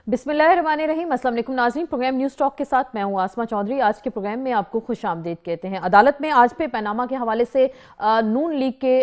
बिस्मिल्लाहिर्रहमानिर्रहीम। अस्सलाम वालेकुम नाज़रीन, प्रोग्राम न्यूज़ टॉक के साथ मैं हूं आसमा चौधरी। आज के प्रोग्राम में आपको खुश आमदीद कहते हैं। अदालत में आज पे पनामा के हवाले से नून लीग के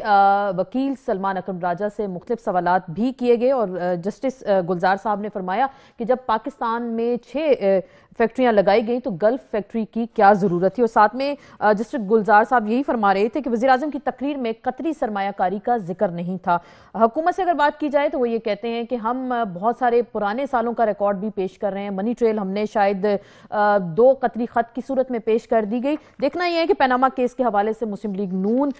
वकील सलमान अकरम राजा से मुख्तलिफ सवालात भी किए गए और जस्टिस गुलजार साहब ने फरमाया कि जब पाकिस्तान में 6 फैक्ट्रियां लगाई गई तो गल्फ फैक्ट्री की क्या जरूरत थी। और साथ में जस्टिस गुलजार साहब यही फरमा रहे थे कि वज़ीर आज़म की तकरीर में कतरी सरमायाकारी का जिक्र नहीं था। हुकूमत से अगर बात की जाए तो वो ये कहते हैं कि हम बहुत सारे पुराने सालों का रिकॉर्ड भी पेश कर रहे हैं। मनी ट्रेल हमने शायद 2 कतरी खत की सूरत में पेश कर दी गई। देखना यह है कि पनामा केस के हवाले से मुस्लिम लीग नून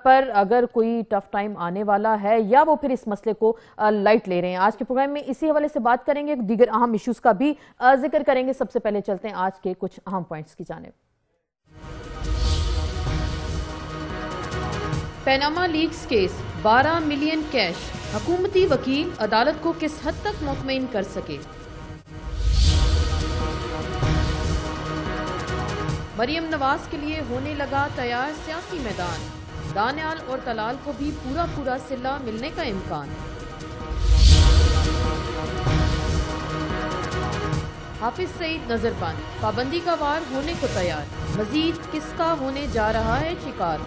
पर अगर कोई टफ टाइम आने वाला है या वो फिर इस मसले को लाइट ले रहे हैं। आज के प्रोग्राम में इसी हवाले से बात करेंगे, दीगर अहम इश्यूज का भी जिक्र करेंगे। सबसे पहले चलते हैं आज के कुछ अहम पॉइंट्स की जानिब। Panama leaks case, 12 million cash, हुकूमती वकील अदालत को किस हद तक मुतमईन कर सके। मरियम नवाज के लिए होने लगा तैयार सियासी मैदान, दानियाल और तलाल को भी पूरा पूरा सिला मिलने का इम्कान। हाफिज सईद नजरबंद, पाबंदी का वार होने को तैयार, मजीद किसका होने जा रहा है शिकार।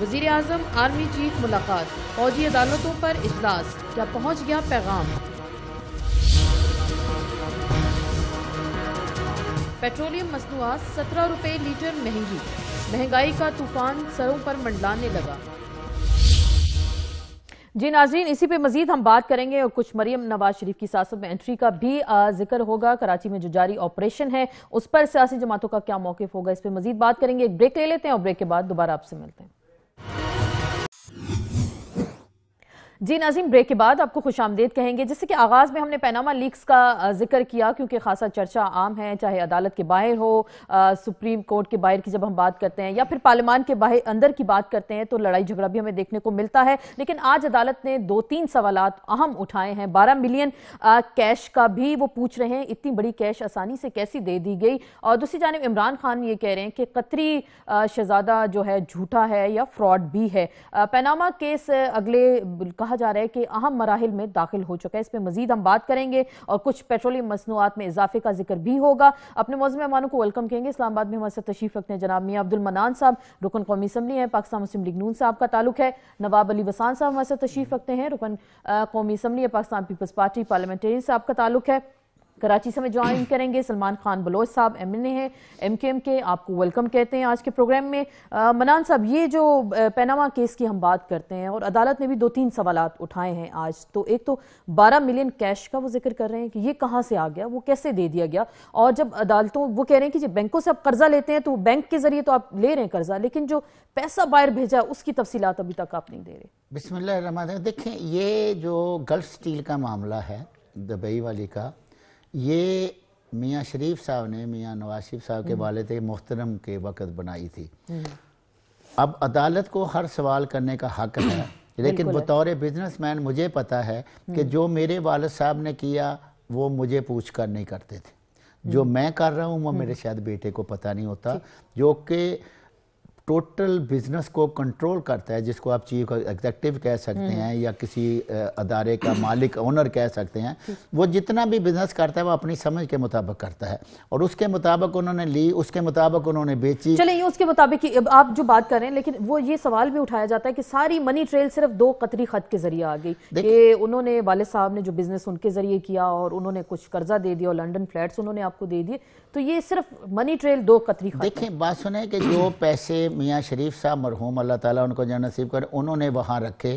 वजीर आजम आर्मी चीफ मुलाकात, फौजी अदालतों पर इजलास, क्या पहुंच गया पैगाम। पेट्रोलियम मसनूआत 17 रुपए लीटर महंगी, महंगाई का तूफान सरों पर मंडलाने लगा। जी नाज़रीन, इसी पे मजीद हम बात करेंगे और कुछ मरियम नवाज शरीफ की सियासत में एंट्री का भी जिक्र होगा। कराची में जो जारी ऑपरेशन है उस पर सियासी जमातों का क्या मौक़िफ़ होगा, इस पर मजीद बात करेंगे। एक ब्रेक ले लेते हैं और ब्रेक के बाद दोबारा आपसे मिलते हैं। जी नाज़रीन, ब्रेक के बाद आपको खुशामदीद कहेंगे। जैसे कि आगाज़ में हमने पनामा लीक्स का जिक्र किया क्योंकि खासा चर्चा आम है, चाहे अदालत के बाहर हो, सुप्रीम कोर्ट के बाहर की जब हम बात करते हैं या फिर पार्लियामान के बाहर अंदर की बात करते हैं तो लड़ाई झगड़ा भी हमें देखने को मिलता है। लेकिन आज अदालत ने 2-3 सवालात अहम उठाए हैं। 12 मिलियन कैश का भी वो पूछ रहे हैं, इतनी बड़ी कैश आसानी से कैसी दे दी गई। और दूसरी जानिब इमरान खान ये कह रहे हैं कि कतरी शहजादा जो है झूठा है या फ्रॉड भी है। पनामा केस अगले कहा जा रहा है कि अहम मराहिल में दाखिल हो चुका है। इस पर मजीद हम बात करेंगे और कुछ पेट्रोलियम मसनूआत में इजाफे का जिक्र भी होगा। अपने मौजूद मेहमानों को वेलकम कहेंगे। इस्लामाबाद में हमारे साथ तशरीफ रखते हैं जनाब मियां अब्दुल मनान साहब, रुकन कौमी असम्बली है, पाकिस्तान मुस्लिम लीग नून से आपका ताल्लुक है। नवाब अली वसान साहब हमारे साथ तशरीफ रखते हैं, रुकन कौमी असम्बली है, पाकिस्तान पीपल्स पार्टी पार्लियामेंटेरियन से आपका ताल्लुक है। कराची से में ज्वाइन करेंगे सलमान खान बलोच साहब, MNA हैं MKM के, आपको वेलकम कहते हैं आज के प्रोग्राम में। मनान साहब, ये जो पनामा केस की हम बात करते हैं और अदालत ने भी 2-3 सवालात उठाए हैं आज, तो एक तो 12 मिलियन कैश का वो जिक्र कर रहे हैं कि ये कहाँ से आ गया, वो कैसे दे दिया गया। और जब अदालतों वो कह रहे हैं कि जब बैंकों से आप कर्जा लेते हैं तो बैंक के जरिए तो आप ले रहे हैं कर्जा, लेकिन जो पैसा बाहर भेजा उसकी तफसीलात अभी तक आप नहीं दे रहे। बिस्मिल्लाहिर्रहमानिर्रहीम। देखें, ये जो गल्फ स्टील का मामला है दुबई वाली का, ये मियाँ शरीफ साहब ने मियाँ नवाज शरीफ साहब के वालिद मोहतरम के वक़्त बनाई थी। अब अदालत को हर सवाल करने का हक है, लेकिन बतौर बिजनेसमैन मुझे पता है कि जो मेरे वालिद साहब ने किया वो मुझे पूछ कर नहीं करते थे। जो मैं कर रहा हूँ वो मेरे शायद बेटे को पता नहीं होता, जो कि टोटल बिजनेस को कंट्रोल करता है, जिसको आप चीफ एग्जीक्यूटिव कह सकते हैं या किसी अदारे का मालिक ओनर कह सकते हैं। वो जितना भी बिजनेस करता है वो अपनी समझ के मुताबिक करता है और उसके मुताबिक उन्होंने ली, उसके मुताबिक उन्होंने बेची। चले ये उसके मुताबिक आप जो बात कर रहे हैं, लेकिन वो ये सवाल भी उठाया जाता है कि सारी मनी ट्रेल सिर्फ 2 कतरी खत के जरिए आ गई कि उन्होंने वाले साहब ने जो बिजनेस उनके जरिए किया और उन्होंने कुछ कर्जा दे दिया और लंदन फ्लैट्स उन्होंने आपको दे दिए, तो ये सिर्फ मनी ट्रेल 2 कतरी खत। देखें, बात सुने कि जो पैसे मियाँ शरीफ साहब मरहूम अल्लाह ताला उनको जन्नत नसीब करे उन्होंने वहाँ रखे,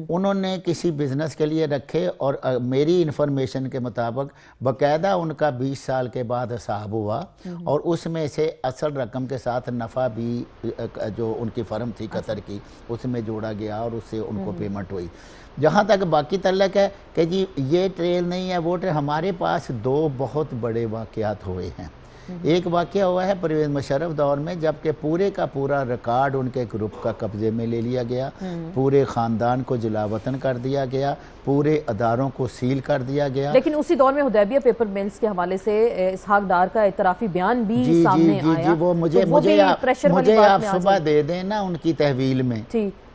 उन्होंने किसी बिजनेस के लिए रखे और मेरी इंफॉर्मेशन के मुताबिक बाकायदा उनका 20 साल के बाद हिसाब हुआ और उसमें से असल रकम के साथ नफ़ा भी जो उनकी फर्म थी कतर की उसमें जोड़ा गया और उससे उनको पेमेंट हुई। जहाँ तक बाकी तल्लक है कि जी ये ट्रेल नहीं है वो ट्रेल, हमारे पास 2 बहुत बड़े वाक़यात हुए हैं। एक वाकया हुआ है परवेज मुशर्रफ दौर में, जबकि पूरे का पूरा रिकॉर्ड उनके ग्रुप का कब्जे में ले लिया गया, पूरे ख़ानदान को जलावतन कर दिया गया, पूरे अदारों को सील कर दिया गया। लेकिन उसी दौर में हुदैबिया पेपर मिल्स के हवाले से इसहाक डार का इतराफ़ी बयान भी सामने आया। वो मुझे आप सुबह दे दें ना उनकी तहवील में,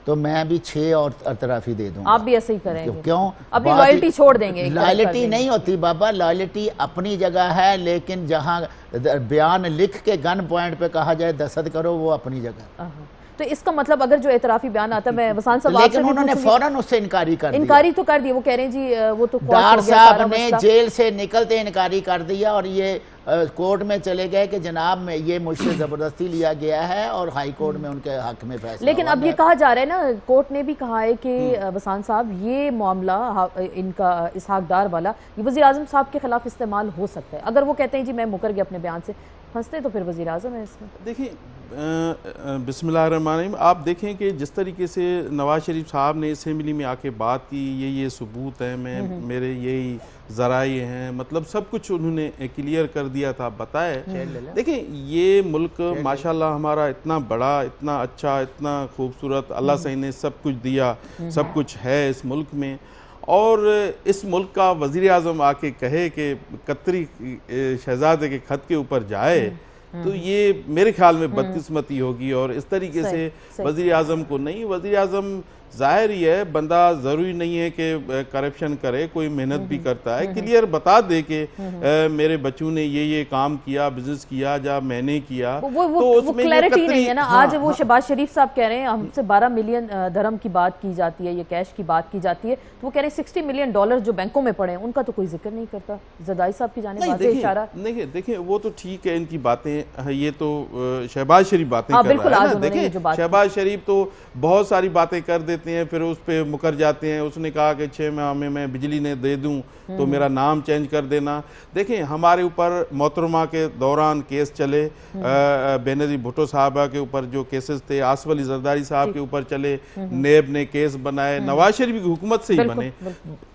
तो मैं अभी 6 और इतराफ़ी दे दूंगा। आप भी ऐसे ही करेंगे? क्यों? अपनी लॉयल्टी छोड़ देंगे? लॉयल्टी नहीं होती बाबा, लॉयल्टी अपनी जगह है, लेकिन जहां बयान लिख के गन पॉइंट पे कहा जाए दस्तखत करो, वो अपनी जगह। तो इसका मतलब अगर जो एतराफ़ी बयान आता है, मैं वसान साहब लेकिन उन्होंने फौरन उससे इनकारी कर दिया। इनकारी तो कर दिया, वो कह रहे हैं जी वो तो डार साहब ने जेल से निकलते इनकारी कर दिया और ये कोर्ट में चले गए कि जनाब में ये मुझसे जबरदस्ती लिया गया है और हाई कोर्ट में उनके हक में फैसला। लेकिन अब ये कहा जा रहा है ना, कोर्ट ने भी कहा है कि वसान साहब ये मामला इनका इसहाक डार वाला ये वज़ीर आज़म साहब के खिलाफ इस्तेमाल हो सकता है। अगर वो कहते हैं जी मैं मुकर गया अपने बयान से, फंसते तो फिर वज़ीर आज़म है इसमें। देखिए बिस्मिल्लाहिर्रहमानिर्रहीम, आप देखें कि जिस तरीके से नवाज शरीफ साहब ने असेंबली में आके बात की, ये सबूत हैं, मेरे यही ज़राए हैं, मतलब सब कुछ उन्होंने क्लियर कर दिया था, बताए। देखिए ये मुल्क माशाल्लाह हमारा इतना बड़ा, इतना अच्छा, इतना खूबसूरत, अल्लाह से ने सब कुछ दिया, सब कुछ है इस मुल्क में, और इस मुल्क का वज़ीर आज़म आके कहे कि कतरी शहजादे के खत के ऊपर जाए, तो ये मेरे ख्याल में बदकिस्मती होगी। और इस तरीके से वज़ीर आज़म को नहीं, वज़ीर आज़म जाहिर ही है बंदा ज़रूरी नहीं है कि करप्शन करे, कोई मेहनत भी करता है, क्लियर बता दे कि मेरे बच्चों ने ये काम किया, बिजनेस किया, या मैंने किया, तो उसमें क्लैरिटी नहीं है ना। आज वो शहबाज शरीफ साहब कह रहे हैं हमसे 12 मिलियन दरहम की बात की जाती है, ये कैश की बात की जाती है, तो वो कह रहे हैं 60 मिलियन डॉलर जो बैंकों में पड़े हैं उनका तो कोई जिक्र नहीं करता। ज़रदारी साहब की जाने इशारा। देखिए वो तो ठीक है, इनकी बातें, ये तो शहबाज शरीफ बातें कर रहा है ना। देखिए शहबाज शरीफ तो बहुत सारी बातें कर देते हैं, फिर उस पे मुकर जाते हैं। उसने कहा कि 6 माह में मैं बिजली ने दे दूं तो मेरा नाम चेंज कर देना। देखें हमारे ऊपर मोहतरमा के दौरान केस चले, बेनज़ीर भुट्टो साहबा के ऊपर जो केसेस थे, आसिफ अली जरदारी साहब के ऊपर चले, नेब ने केस बनाए, नवाज शरीफ की हुकूमत से ही बने।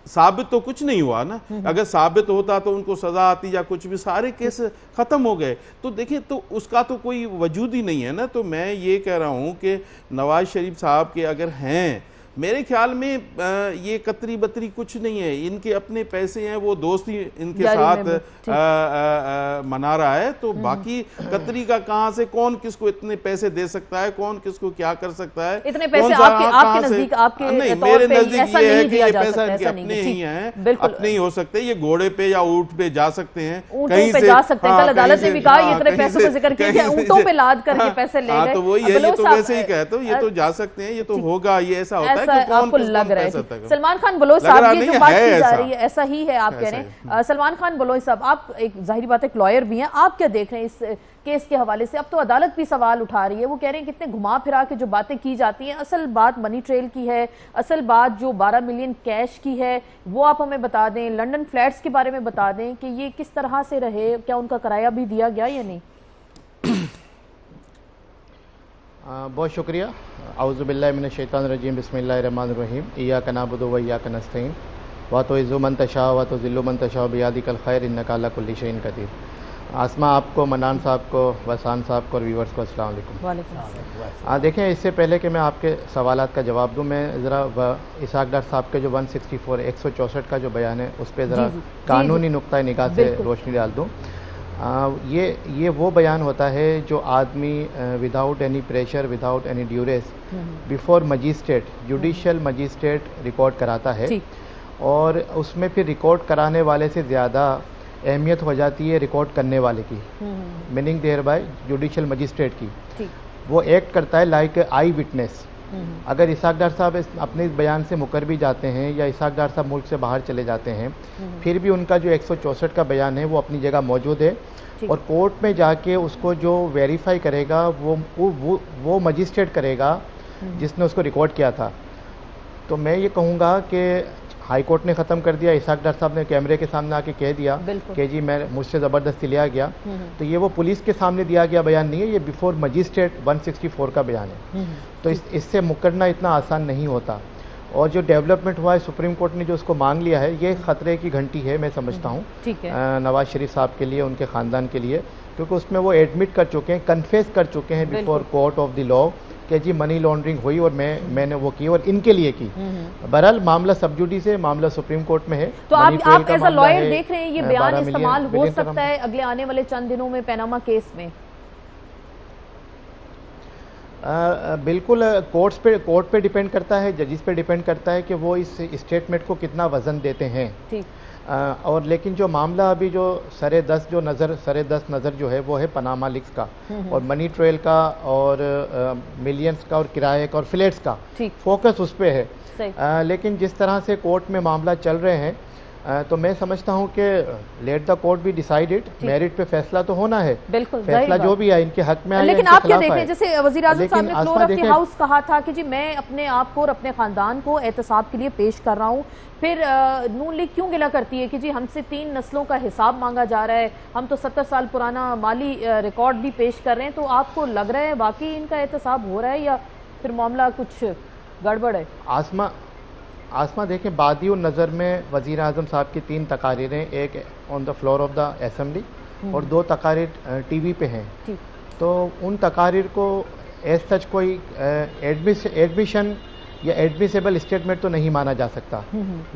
साबित तो कुछ नहीं हुआ ना, अगर साबित होता तो उनको सजा आती या कुछ भी, सारे केस खत्म हो गए। तो देखिए तो उसका तो कोई वजूद ही नहीं है ना। तो मैं ये कह रहा हूँ कि नवाज शरीफ साहब के अगर हैं, मेरे ख्याल में ये कतरी बतरी कुछ नहीं है, इनके अपने पैसे हैं, वो दोस्त ही इनके साथ मना रहा है। तो बाकी कतरी का कहाँ से, कौन किसको इतने पैसे दे सकता है, कौन किसको क्या कर सकता है, इतने पैसे आपके नजदीक, आपके नहीं, मेरे नजदीक ये है कि ये पैसा इनके अपने ही हैं, अपने ही हो सकते हैं। ये घोड़े पे या ऊंट पे जा सकते हैं, कहीं से जा सकते हैं। कल अदालत ने भी कहा इतने पैसों का जिक्र किया, ऊंटों पे लाद कर ये पैसे ले गए। तो वही है, ये तो वैसे ही कहते हो, ये तो जा सकते हैं, ये तो होगा, ये ऐसा होता है। आपको लग रहा है सलमान खान बलोच साहब, ये जो बात की जा रही है ऐसा ही है, आप कह रहे हैं। सलमान खान बलोच साहब, आप एक जाहिर बात एक लॉयर भी हैं, आप क्या देख रहे हैं इस केस के हवाले से? अब तो अदालत भी सवाल उठा रही है, वो कह रहे हैं कितने घुमा फिरा के जो बातें की जाती हैं, असल बात मनी ट्रेल की है, असल बात जो 12 मिलियन कैश की है वो आप हमें बता दें। लंदन फ्लैट्स के बारे में बता दें कि ये किस तरह से रहे, क्या उनका किराया भी दिया गया या नहीं? बहुत शुक्रिया। आउज़ुबिल्लाहि मिनश्शैतानिर्रजीम, बिस्मिल्लाहिर्रहमानिर्रहीम। इय्याका नअबुदु व इय्याका नस्तईन व तुइज़्ज़ु मन तशाअ व तुज़िल्लु मन तशाअ बियदिकल खैर इन्नका अला कुल्लि शैइन क़दीर। आसमा आपको, मनान साहब को, वसान साहब को और व्यूवर्स को अस्सलाम वालेकुम। देखें, इससे पहले कि मैं आपके सवालात का जवाब दूं, मैं ज़रा इसहाक डार साहब के जो 164 164 का जो बयान है उस पर ज़रा कानूनी नुक्ता निगाह से रोशनी डाल दूँ। ये वो बयान होता है जो आदमी without any pressure, without any duress, before magistrate, judicial magistrate record कराता है, और उसमें फिर रिकॉर्ड कराने वाले से ज़्यादा अहमियत हो जाती है रिकॉर्ड करने वाले की, meaning there by judicial magistrate की। वो एक्ट करता है लाइक आई विटनेस। अगर इसहाक डार साहब अपने इस बयान से मुकर भी जाते हैं या इसहाक डार साहब मुल्क से बाहर चले जाते हैं, फिर भी उनका जो 164 का बयान है वो अपनी जगह मौजूद है, और कोर्ट में जाके उसको जो वेरीफाई करेगा वो मजिस्ट्रेट करेगा जिसने उसको रिकॉर्ड किया था। तो मैं ये कहूँगा कि हाई कोर्ट ने ख़त्म कर दिया, इसहाक डार साहब ने कैमरे के सामने आके कह दिया कि जी मैं मुझसे ज़बरदस्ती लिया गया, तो ये वो पुलिस के सामने दिया गया बयान नहीं है, ये बिफोर मजिस्ट्रेट 164 का बयान है। तो इससे मुकरना इतना आसान नहीं होता। और जो डेवलपमेंट हुआ है सुप्रीम कोर्ट ने जो उसको मान लिया है, ये खतरे की घंटी है मैं समझता हूँ नवाज शरीफ साहब के लिए, उनके ख़ानदान के लिए, क्योंकि उसमें वो एडमिट कर चुके हैं, कन्फेस कर चुके हैं before court of the law कि जी मनी लॉन्ड्रिंग हुई और मैंने वो की और इनके लिए की। बहरहाल मामला सब जुडिस है, मामला सुप्रीम कोर्ट में है। तो आप एज अ लॉयर देख रहे हैं ये बयान इस्तेमाल हो सकता है अगले आने वाले चंद दिनों में पैनामा केस में? बिल्कुल कोर्ट पे डिपेंड करता है, जजिस पे डिपेंड करता है कि वो इस स्टेटमेंट को कितना वजन देते हैं। ठीक। और लेकिन जो मामला अभी जो सरे दस नज़र जो है वो है पनामा लीक्स का और मनी ट्रेल का और मिलियंस का और किराए का और फ्लैट्स का, फोकस उस पे है। लेकिन जिस तरह से कोर्ट में मामला चल रहे हैं तो मैं समझता हूं कि let the court be decided, merit पे फैसला तो होना है, बिल्कुल फैसला जो भी है इनके हक में। लेकिन आप क्या देखें, जैसे वज़ीर आज़म साहब ने फ्लोर ऑफ द हाउस कहा था कि जी मैं अपने आप को और अपने खानदान को एहतसाब के लिए पेश कर रहा हूं, फिर नून लीग क्यों गिला करती है कि जी हमसे 3 नस्लों का हिसाब मांगा जा रहा है, हम तो 70 साल पुराना माली रिकॉर्ड भी पेश कर रहे हैं? तो आपको लग रहा है वाकई इनका एहतसाब हो रहा है या फिर मामला कुछ गड़बड़ है? आसमा देखें, बादियो नज़र में वज़ीर आज़म साहब की 3 तकारीरें, एक on the floor of the assembly और 2 तकारीर टीवी पे हैं। तो उन तकारीर को एज सच कोई एडमिशन या एडमिसेबल स्टेटमेंट तो नहीं माना जा सकता।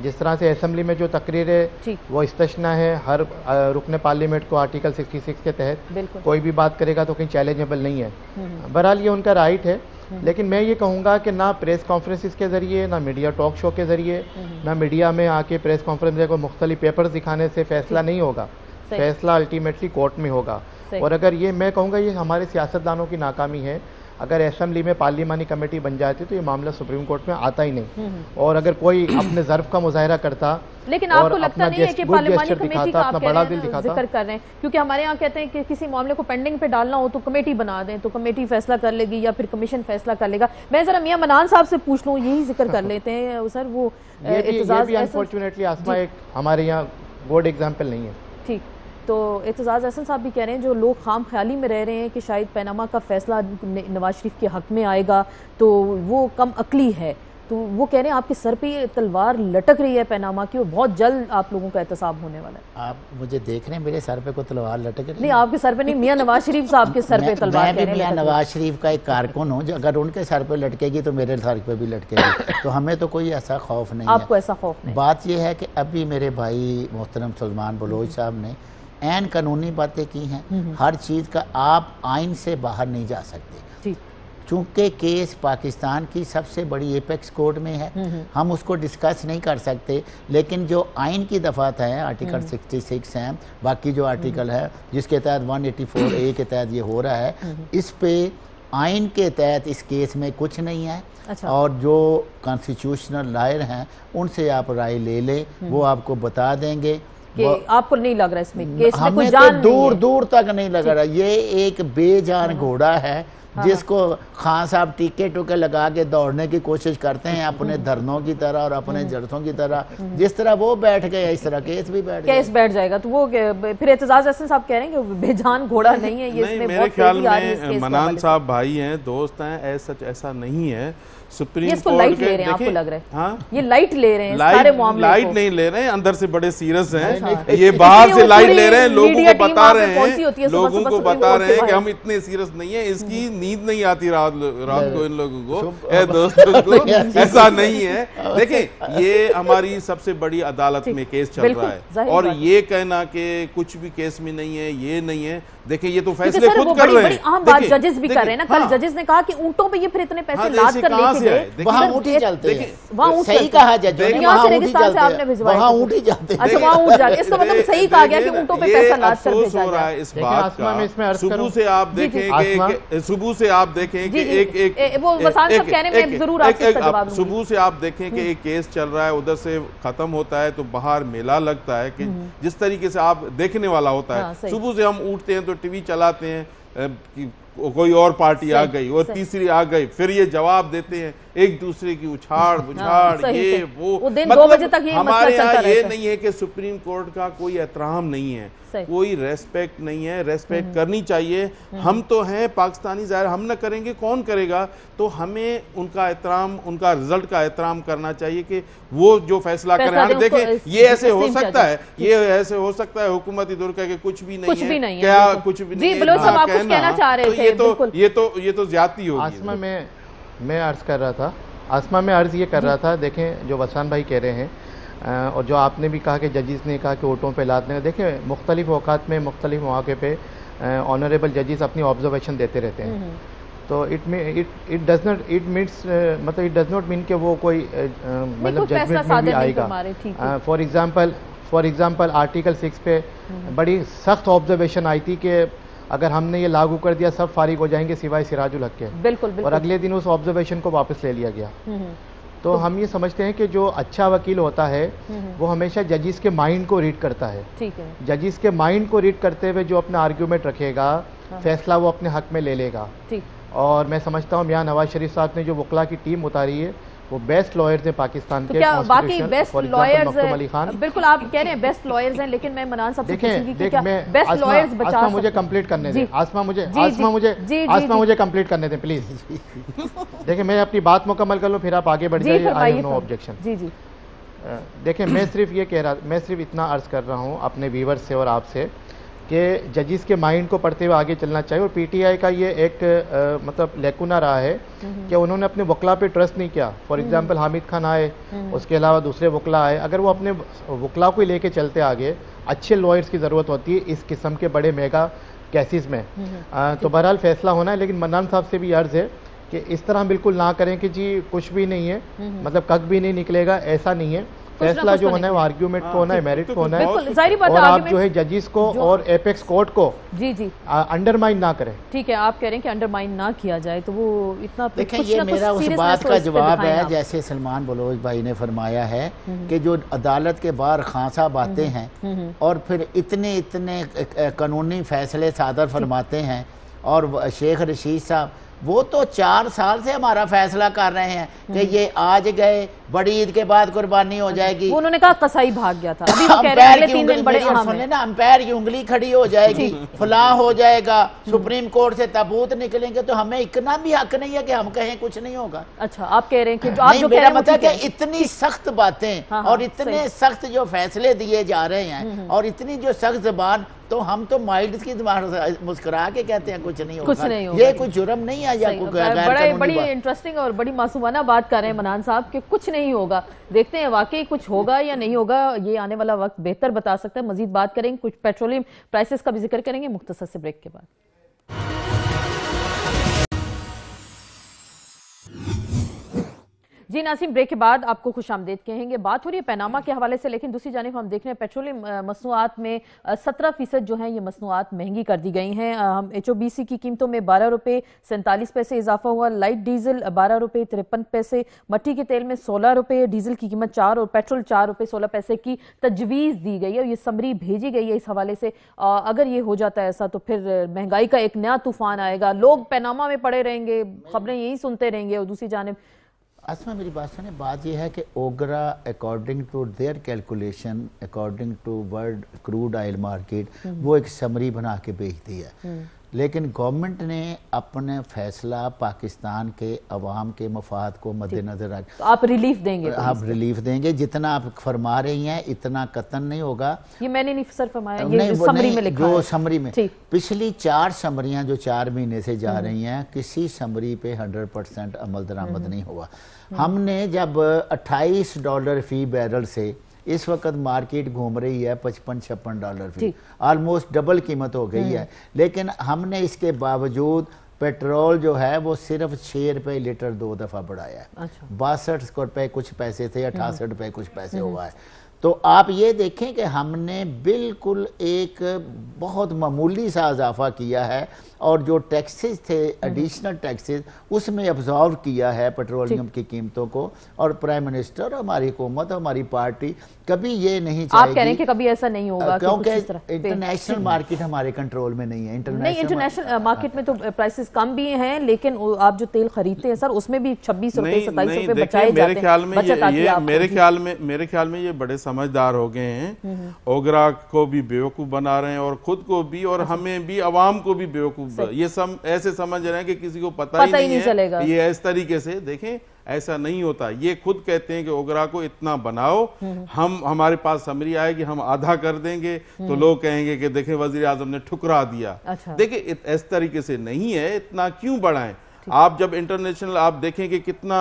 जिस तरह से असेंबली में जो तकरीर है वो इस्तिस्ना है, हर रुकने पार्लियामेंट को आर्टिकल 66 के तहत कोई भी बात करेगा तो कहीं चैलेंजेबल नहीं है। बहरहाल ये उनका राइट है, लेकिन मैं ये कहूँगा कि ना प्रेस कॉन्फ्रेंसिस के ज़रिए, ना मीडिया टॉक शो के ज़रिए, ना मीडिया में आके प्रेस कॉन्फ्रेंस को मुख्तलिफ पेपर्स दिखाने से फैसला नहीं होगा। फैसला अल्टीमेटली कोर्ट में होगा। और अगर ये मैं कहूँगा ये हमारे सियासतदानों की नाकामी है। अगर असेंबली में पार्लिमानी कमेटी बन जाती तो ये मामला सुप्रीम कोर्ट में आता ही नहीं। और अगर कोई अपने ज़र्फ का मुजाहरा करता, लेकिन आपको लगता नहीं है कि पार्लिमानी कमेटी का आप जिक्र कर रहे हैं? क्योंकि हमारे यहाँ कहते हैं कि किसी मामले को पेंडिंग पे डालना हो तो कमेटी बना दें, तो कमेटी फैसला कर लेगी या फिर कमीशन फैसला कर लेगा। मैं जरा मियां मनान साहब से पूछ लूँ, यही जिक्र कर लेते हैं सर। वो अनफॉर्चुनेटली आसमा एक हमारे यहाँ गुड एग्जाम्पल नहीं है। ठीक, तो एतजाज़ अहसन साहब भी कह रहे हैं जो लोग खाम ख्याली में रह रहे हैं कि शायद पैनामा का फैसला नवाज शरीफ के हक में आएगा तो वो कम अकली है। तो वो कह रहे हैं आपके सर पे ये तलवार लटक रही है पैनामा की और बहुत जल्द आप लोगों का एहतसाब होने वाला है। आप मुझे देख रहे हैं, मेरे सर पे कोई तलवार लटक रही है? नहीं, आपके सर पे नहीं, मियां नवाज शरीफ साहब के सर पे तलवार। मैं भी मियां नवाज शरीफ का एक कारकुन हूँ, अगर उनके सर पे लटकेगी तो मेरे सर पे भी लटकेगी। तो हमें तो कोई ऐसा खौफ नहीं है। आपको ऐसा खौफ नहीं? बात यह है कि अभी मेरे भाई मोहतरम सलमान बलोच साहब ने ऐन कानूनी बातें की हैं। हर चीज़ का आप आइन से बाहर नहीं जा सकते। चूंकि केस पाकिस्तान की सबसे बड़ी एपेक्स कोर्ट में है, हम उसको डिस्कस नहीं कर सकते। लेकिन जो आइन की दफात है आर्टिकल 66 है, बाकी जो आर्टिकल है जिसके तहत 184A के तहत ये हो रहा है, इस पे आइन के तहत इस केस में कुछ नहीं है। अच्छा। और जो कॉन्स्टिट्यूशनल लॉयर हैं उनसे आप राय ले लें, वो आपको बता देंगे। आपको नहीं लग रहा इसमें केस में हमें कोई जान तो दूर दूर तक नहीं लग रहा। ये एक बेजान घोड़ा है जिसको खान साहब टीके टूके लगा के दौड़ने की कोशिश करते हैं अपने धरनों की तरह और अपने जरसों की तरह। जिस तरह वो बैठ गए इस तरह केस भी बैठ जाएगा। तो वो फिर एतजाज़ अहसन साहब कह रहे हैं कि बेजान घोड़ा नहीं है ये। इसमें मेरे ख्याल में मनान साहब भाई हैं, दोस्त हैं, ऐसा नहीं है। सुप्रीम कोर्ट लाइट ले रहे हैं, आपको लग रहा है? हाँ? ये लाइट ले रहे हैं सारे मामले को। लाइट नहीं ले रहे हैं, अंदर से बड़े सीरियस हैं। ये बाहर से लाइट ले रहे हैं, लोगों को बता रहे हैं कि हम इतने सीरियस नहीं है। इसकी नींद नहीं आती रात को इन लोगों को, दोस्तों को। ऐसा नहीं है। देखें, ये हमारी सबसे बड़ी अदालत में केस चल रहा है और ये कहना कि कुछ भी केस में नहीं है, ये नहीं है। देखिए, ये तो फैसले खुद कर रहे हैं। अहम बात जजेस भी कर रहे हैं ना। कल जजेस ने कहा कि ऊंटों पे ये फिर इतने पैसे लाद कर लेके गए, वहाँ ऊँट ही चलते हैं। वहाँ सही कहा जज ने, यहाँ से रेगिस्तान से आपने भिजवाया, वहाँ ऊँट ही जाते हैं। अच्छा, वहाँ ऊँट जाते। इसका मतलब सही कहा गया कि ऊँटों पे पैसा लाद कर भेजा हो रहा है। इस बात का सुबह से आप देखें कि एक वो वसान साहब कह रहे हैं, मैं जरूर आपसे इसका जवाब दूंगी। सुबह से आप देखें कि एक केस चल रहा है, उधर से खत्म होता है तो बाहर मेला लगता है कि जिस तरीके से आप देखने वाला होता है। सुबह से हम उठते हैं तो टीवी चलाते हैं, कोई और पार्टी आ गई और तीसरी आ गई, फिर ये जवाब देते हैं एक दूसरे की उछाड़ बुछाड़, ये वो दिन 2 बजे तक हमारे यहाँ ये नहीं है कि सुप्रीम कोर्ट का कोई एहतराम नहीं है, कोई रेस्पेक्ट नहीं है। रेस्पेक्ट करनी चाहिए। हम तो हैं पाकिस्तानी, जाहिर हम न करेंगे कौन करेगा, तो हमें उनका एहतराम, उनका रिजल्ट का एहतराम करना चाहिए कि वो जो फैसला करें। हम देखें ये ऐसे हो सकता है, ये ऐसे हो सकता है हुकूमती दौर का कि कुछ भी नहीं है, क्या कुछ भी नहीं है, ये तो ज्यादती होगी। आसमा मैं अर्ज कर रहा था, आसमा में अर्ज ये कर रहा था, देखें जो वसान भाई कह रहे हैं और जो आपने भी कहा कि जजिस ने कहा कि वोटों पे लादने, देखें मुख्तलिफ औकात में मुख्तलिफ मौके पे ऑनरेबल जजिस अपनी ऑब्जर्वेशन देते रहते हैं, तो इट डज नॉट मीन कि वो कोई मतलब जजमेंट में भी आएगा। फॉर एग्जांपल आर्टिकल 6 पे बड़ी सख्त ऑब्जर्वेशन आई थी कि अगर हमने ये लागू कर दिया सब फारिग हो जाएंगे सिवाय सिराजुल हक के, बिल्कुल। और अगले दिन उस ऑब्जर्वेशन को वापस ले लिया गया। तो हम ये समझते हैं कि जो अच्छा वकील होता है वो हमेशा जजिस के माइंड को रीड करता है, ठीक है। जजिस के माइंड को रीड करते हुए जो अपना आर्ग्यूमेंट रखेगा, फैसला वो अपने हक में ले लेगा। और मैं समझता हूँ मियां नवाज शरीफ साहब ने जो वकला की टीम उतारी है वो बेस्ट लॉयर्स हैं पाकिस्तान के। क्या बाकी बेस्ट लॉयर्स हैं? बिल्कुल आप कह रहे हैं बेस्ट लॉयर्स हैं, लेकिन मैं मनान साहब से पूछूंगी कि क्या बेस्ट लॉयर्स बचा सकते? मुझे कंप्लीट करने दें, आसमा मुझे कंप्लीट करने दें प्लीज। देखिए मैं अपनी बात मुकम्मल कर लूं, फिर आप आगे बढ़ जाइए। I have no objection. जी जी देखिए मैं सिर्फ इतना अर्ज कर रहा हूं अपने व्यूअर्स से और आपसे कि जजिस के माइंड को पढ़ते हुए आगे चलना चाहिए। और पीटीआई का ये एक मतलब लेकुना रहा है कि उन्होंने अपने वकला पे ट्रस्ट नहीं किया। फॉर एग्जांपल हामिद खान आए, उसके अलावा दूसरे वकला आए, अगर वो अपने वकला को लेके चलते आगे, अच्छे लॉयर्स की ज़रूरत होती है इस किस्म के बड़े मेगा केसेस में। तो बहरहाल फैसला होना है, लेकिन मन्नान साहब से भी अर्ज है कि इस तरह बिल्कुल ना करें कि जी कुछ भी नहीं है, मतलब कक भी नहीं निकलेगा, ऐसा नहीं है। फैसला जो होना है वो आर्ग्यूमेंट को होना है, मेरिट को होना है। और आप जो है जजिस को और एपेक्स कोर्ट को जी अंडरमाइन ना करें। ठीक है, आप कह रहे हैं कि अंडरमाइन ना किया जाए, तो वो इतना देखिए ये मेरा उस बात का जवाब है जैसे सलमान बलोच भाई ने फरमाया है कि जो अदालत के बाहर खासा बातें हैं और फिर इतने कानूनी फैसले सादर फरमाते हैं। और शेख रशीद साहब वो तो 4 साल से हमारा फैसला कर रहे हैं कि ये आज गए, बड़ी ईद के बाद कुर्बानी हो जाएगी। उन्होंने कहा कसाई भाग गया था, अभी वो कह रहे हैं 3 दिन बड़े अहम हैं। ना अंपायर की उंगली खड़ी हो जाएगी, फलां हो जाएगा, सुप्रीम कोर्ट से ताबूत निकलेंगे, तो हमें इतना भी हक नहीं है कि हम कहें कुछ नहीं होगा। अच्छा आप कह रहे हैं कि जो आप जो कह रहे हैं मतलब कि इतनी सख्त बातें और इतने सख्त जो फैसले दिए जा रहे हैं और इतनी जो सख्त ज़बान, तो हम तो माइल्ड की मुस्कुरा के कहते हैं कुछ नहीं होगा, ये कोई जुर्म नहीं है या बड़ी इंटरेस्टिंग और बड़ी मासूमाना बात कर रहे हैं मनान साहब कि कुछ नहीं होगा। देखते हैं वाकई कुछ होगा या नहीं होगा, ये आने वाला वक्त बेहतर बता सकता है। मजीद बात करेंगे, कुछ पेट्रोलियम प्राइसेस का भी जिक्र करेंगे मुख्तसर से ब्रेक के बाद। जी नासिम, ब्रेक के बाद आपको खुश आमदेद कहेंगे। बात हो रही है पैनामा के हवाले से, लेकिन दूसरी जानिब हम देख रहे हैं पेट्रोलियम मसनूआत में 17% जो हैं ये मसनूआत महंगी कर दी गई हैं। हम HOBC की कीमतों में 12 रुपये 47 पैसे इजाफा हुआ, लाइट डीजल 12 रुपये 53 पैसे, मट्टी के तेल में 16 रुपये, डीजल की कीमत 4 और पेट्रोल 4 रुपये 16 पैसे की तजवीज़ दी गई है और ये समरी भेजी गई है इस हवाले से। अगर ये हो जाता है ऐसा तो फिर महंगाई का एक नया तूफान आएगा, लोग पैनामा में पड़े रहेंगे, खबरें यही सुनते रहेंगे। और दूसरी जानिब असमा मेरी बात सुने, बात यह है कि OGRA according to their calculation, according to world crude oil market, वो एक समरी बना के बेचती है। लेकिन गवर्नमेंट ने अपने फैसला पाकिस्तान के अवाम के मफाद को मद्देनजर रख, तो आप रिलीफ देंगे? आप रिलीफ देंगे, जितना आप फरमा रही हैं इतना कतन नहीं होगा। ये मैंने नहीं सर फरमाया, ये समरी में लिखा जो समरी में पिछली 4 समरियां जो 4 महीने से जा रही हैं, किसी समरी पे 100% अमल दरामद नहीं हुआ। हमने जब $28 फी बैरल से इस वक्त मार्केट घूम रही है $55-56 फी, ऑलमोस्ट डबल कीमत हो गई है, लेकिन हमने इसके बावजूद पेट्रोल जो है वो सिर्फ 6 रुपए लीटर 2 दफ़ा बढ़ाया है। 62 रुपए कुछ पैसे थे, 68 रुपए कुछ पैसे हुआ है। तो आप ये देखें कि हमने बिल्कुल एक बहुत मामूली सा इजाफा किया है और जो टैक्सेस थे एडिशनल टैक्सेस उसमें अब्जॉर्व किया है पेट्रोलियम की कीमतों को। और प्राइम मिनिस्टर, हमारी हुकूमत, हमारी पार्टी कभी ये नहीं चाहेगी। आप कह रहे हैं कि कभी ऐसा नहीं होगा क्योंकि इंटरनेशनल मार्केट हमारे कंट्रोल में नहीं है। इंटरनेशनल मार्केट में तो प्राइसेस कम भी हैं, लेकिन आप जो तेल खरीदते हैं सर उसमें भी 26 रुपए 27 रुपए बचाए जाते हैं। मेरे ख्याल में ये बड़े समझदार हो गए हैं, ओगरा को भी बेवकूफ बना रहे हैं और खुद को भी, और हमें भी, अवाम को भी बेवकूफ। ये सब ऐसे समझ रहे हैं कि किसी को पता ही नहीं चलेगा। ये इस तरीके से देखें, ऐसा नहीं होता। ये खुद कहते हैं कि ओगरा को इतना बनाओ, हमारे पास समरी आएगी, हम आधा कर देंगे, तो लोग कहेंगे कि देखें वजीर आजम ने ठुकरा दिया। अच्छा। देखिए इस तरीके से नहीं है, इतना क्यों बढ़ाएं। आप जब इंटरनेशनल आप देखें कि कितना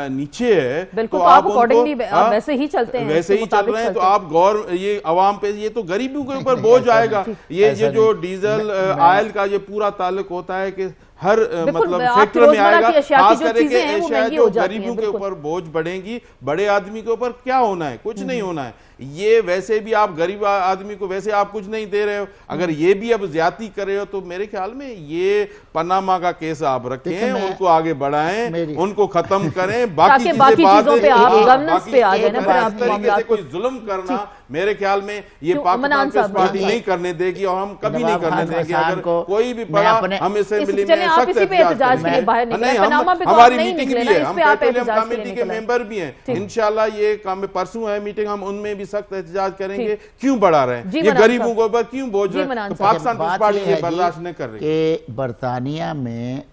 नीचे है, तो आप अकॉर्डिंगली वैसे ही चलते हैं, वैसे ही चल रहे हैं। तो आप गौर, ये अवाम पे, ये तो गरीबों के ऊपर बोझ आएगा। ये जो डीजल ऑयल का ये पूरा ताल्लुक होता है कि हर मतलब फैक्टर में आएगा, खास करके एशिया जो गरीबों के ऊपर बोझ बढ़ेंगी, बड़े आदमी के ऊपर क्या होना है, कुछ नहीं होना है। ये वैसे भी आप गरीब आदमी को वैसे आप कुछ नहीं दे रहे हो, अगर ये भी अब ज्यादती कर रहे हो तो मेरे ख्याल में ये पनामा का केस आप रखें, उनको आगे बढ़ाएं, उनको खत्म करें, बाकी चीजों पे आप गवर्नेंस पे आ जाए ना। तरीके से कोई जुल्म करना मेरे ख्याल में ये पाकिस्तान पीपल्स पार्टी नहीं करने देगी और हम कभी नहीं करने देंगे। अगर कोई भी पड़ा हम असेंबली में सख्त एहतजाज करेंगे। हमारी मीटिंग भी है, हम पेट्रोलियम कमेटी के मेंबर भी हैं। इंशाल्लाह ये काम परसों है मीटिंग, हम उनमें भी सख्त एहतजाज करेंगे। क्यों बढ़ा रहे हैं ये गरीबों के ऊपर, क्यों बोझ रहे हैं? तो पाकिस्तान पीपल्स पार्टी ये बर्दाश्त नहीं कर रही कि बरतानिया में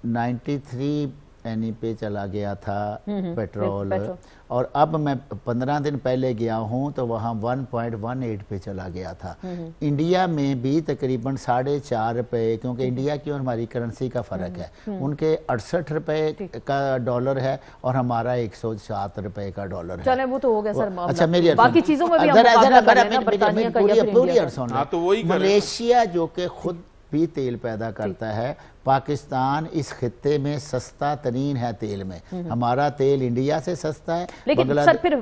93 एनी पे चला गया था पेट्रोल, और अब मैं 15 दिन पहले गया हूं तो वहां 1.18 पे चला गया था। इंडिया में भी तकरीबन 4.5 रुपए, क्योंकि इंडिया की और हमारी करेंसी का फर्क है। उनके 68 रुपए का डॉलर है और हमारा 107 रुपए का डॉलर है। चले वो तो हो गया सर मामला। अच्छा मेरी बाकी चीजों में भी हम मुकाबला कर रहे हैं ना, बरतानिया का या फिर इंडिया का। तो वही मलेशिया जो कि खुद भी तेल पैदा करता है, पाकिस्तान इस खित्ते में सस्ता तरीन है तेल में। हमारा तेल इंडिया से सस्ता है। लेकिन सर फिर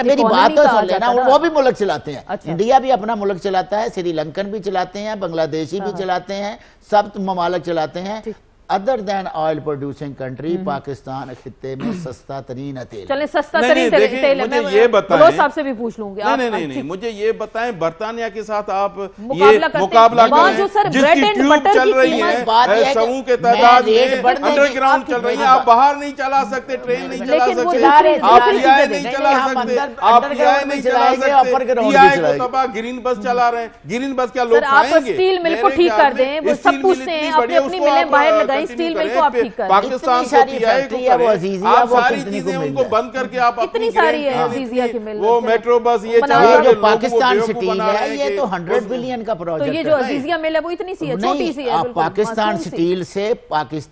मेरी बात तो सुन लेना, वो भी मुल्क चलाते हैं। अच्छा। इंडिया भी अपना मुल्क चलाता है, श्रीलंकन भी चलाते हैं, बांग्लादेशी भी चलाते हैं, सब ममालिक चलाते हैं। Other than oil producing country Pakistan खित्ते में सस्ता तरीन है तेल। चलें सस्ता तरीन तेल मुझे ये बताएं, साहब से भी पूछ लूंगी। नहीं, मुझे ये बताएं, बरतानिया के साथ आप ये मुकाबला करें, जिसकी ट्यूब चल रही है, समूह के तादाद में अंडरग्राउंड चल रही है, आप बाहर नहीं चला सकते, ट्रेन नहीं चला सकते, आप पीआई नहीं चला सकते, आप पीआई नहीं चला सकते, पीआई को तबाह ग्रीन बस चला रहे हैं। ग्रीन बस क्या लोग खाएंगे? स्टील मिल को ठीक कर दें, वो सब पूछते हैं, अपनी मिलें बाहर लगाएं, स्टील मिल को आप ठीक करें। पाकिस्तान को पीआई को करें, आप सारी चीजें उनको बंद करके आप इतनी सारी है अजीजिया की मिल, वो मेट्रो बस ये जो पाकिस्तान स्टील है ये तो 100 बिलियन का प्रोजेक्ट है। तो ये जो अजीजिया मिल है वो इतनी सी है, छोटी सी है। पाकिस्तान स्टील से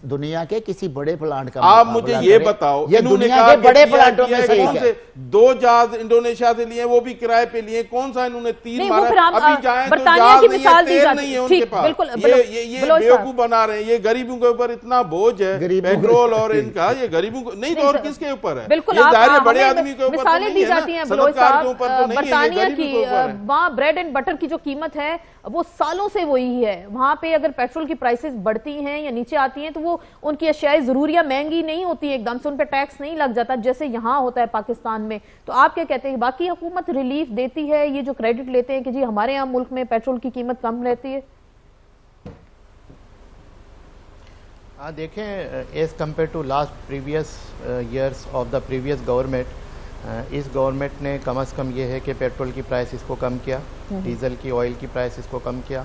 दुनिया के किसी बड़े प्लांट का आप मुझे ये बताओ, ये दुनिया के बड़े प्लांटों में से एक है। 2 जहाज इंडोनेशिया से लिए, वो भी किराए पे लिए, कौन सा इन्होंने 3 मारा? अभी जाए तो बरतानिया की मिसाल दी जाती नहीं है उनके पास। ये बेवकूफ बना रहे हैं, ये गरीबों के ऊपर इतना बोझ है पेट्रोल और इनका, ये गरीबों को नहीं तो और किसके ऊपर है? बिल्कुल, ये जाहिर बड़े आदमी के ऊपर मिसालें दी जाती हैं। बरतानिया की वहाँ ब्रेड एंड बटर की जो कीमत है वो सालों से वही है। वहां पे अगर पेट्रोल की प्राइसेस बढ़ती हैं या नीचे आती हैं तो वो उनकी अशियाई जरूरियां महंगी नहीं होती है, एकदम से उन पे टैक्स नहीं लग जाता जैसे यहाँ होता है पाकिस्तान में। तो आप क्या कहते हैं, बाकी हुकूमत रिलीफ देती है, ये जो क्रेडिट लेते हैं कि जी हमारे यहाँ मुल्क में पेट्रोल की कीमत कम रहती है? हाँ देखें, as compare to last previous years of the previous government, इस गवर्नमेंट ने कम से कम ये है कि पेट्रोल की प्राइस को कम किया, डीजल की ऑयल की प्राइस को कम किया,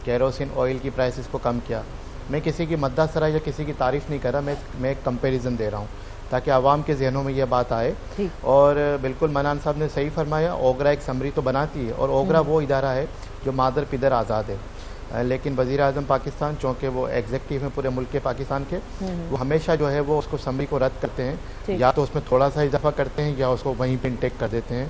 केरोसिन ऑयल की प्राइस को कम किया। मैं किसी की मद्दासराय या किसी की तारीफ़ नहीं कर रहा, मैं एक कंपैरिजन दे रहा हूँ ताकि आवाम के जहनों में यह बात आए। और बिल्कुल मनान साहब ने सही फरमाया, ओगरा एक समरी तो बनाती है और ओगरा वो इदारा है जो मादर पिदर आज़ाद है। लेकिन वज़ीर आज़म पाकिस्तान, चूँकि वो एग्जेक्टिव हैं पूरे मुल्क के पाकिस्तान के, वो हमेशा जो है वो उसको समरी को रद्द करते हैं, या तो उसमें थोड़ा सा इजाफा करते हैं या उसको वहीं पे इंटेक कर देते हैं,